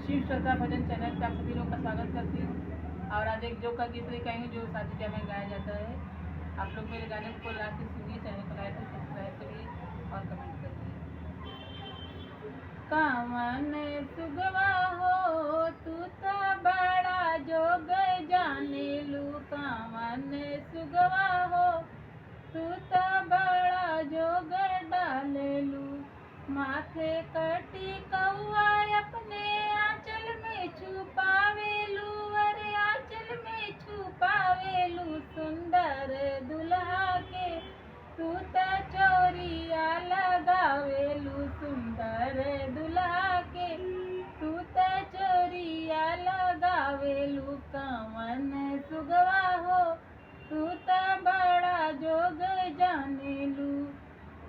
शिव श्रद्धा भजन चैनल पे आप सभी लोग का स्वागत करती हूँ। और आज एक जो का गीत लेकर आई हूँ जो शादी ब्याह में गाया जाता है। आप लोग मेरे गाने को लास्ट से सुनिए, चैनल को लाइक और सब्सक्राइब करिए और कमेंट करिए। कामन सुगवा हो तू तो बड़ा जोग जाने लू, कामन सुगवा हो तू तो बड़ा जोग डाले लू। माथे कटी कौआ अपने आंचल में छुपावेलू, अरे आंचल में छुपावेलू। सुंदर दुल्हा के तू तो चोरिया लगावेलू, सुंदर दुल्हा के तू तो चोरिया लगावेलू। कामन सुगवा हो तू तो बड़ा जोग जानेलू।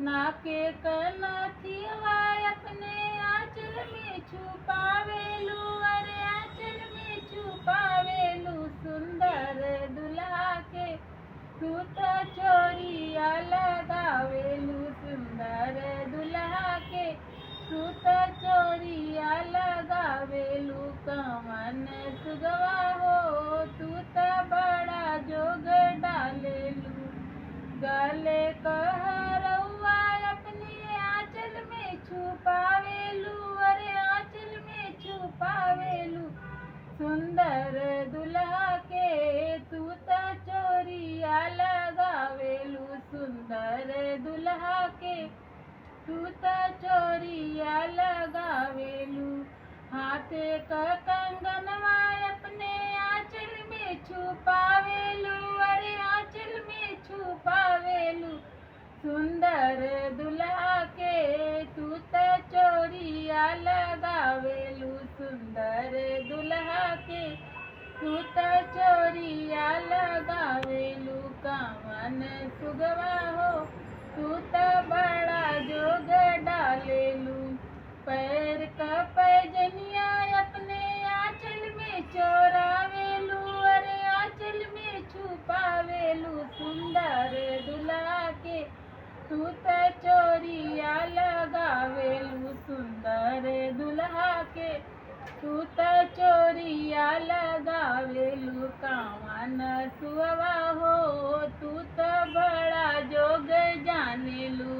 नाके कनथिया अपने आंचल में छुपावेलू, अरे आंचल में छुपावेलू। सुंदर दुल्हा के तू तो चोरिया लगावेलू, सुंदर दुल्हा के तू तो चोरिया लगावेलू। कामन सुगवा हो तू तो बड़ा जोग डालेलू। गले कहरौआ अपने आंचल में छुपावेलू, अरे आंचल में छुपावेलू। सुंदर दुल्हा के तू तो चोरिया लगावेलू, सुंदर दुल्हा के तू तो चोरिया लगावेलू। हाथे का कंगनवा अपने आंचल में छुपावेलू, अरे आंचल में छुपावेलू। सुंदर दुल्हा के तू तो चोरिया लगावेलू, सुंदर दुल्हा के तू तो चोरिया लगावेलू। कामन सुगवा हो तू तो बड़ा जोग डालेलू। पैर का पैजनिया अपने आंचल में चोरावेलू, अरे आंचल में छुपावेलू। सुंदर दुल्हा के तू तो चोरिया लगावेलू, सुंदर दुल्हा के तू तो चोरिया लगावेलू। कामन सुगवा हो तू तो बड़ा जोग जानेलू।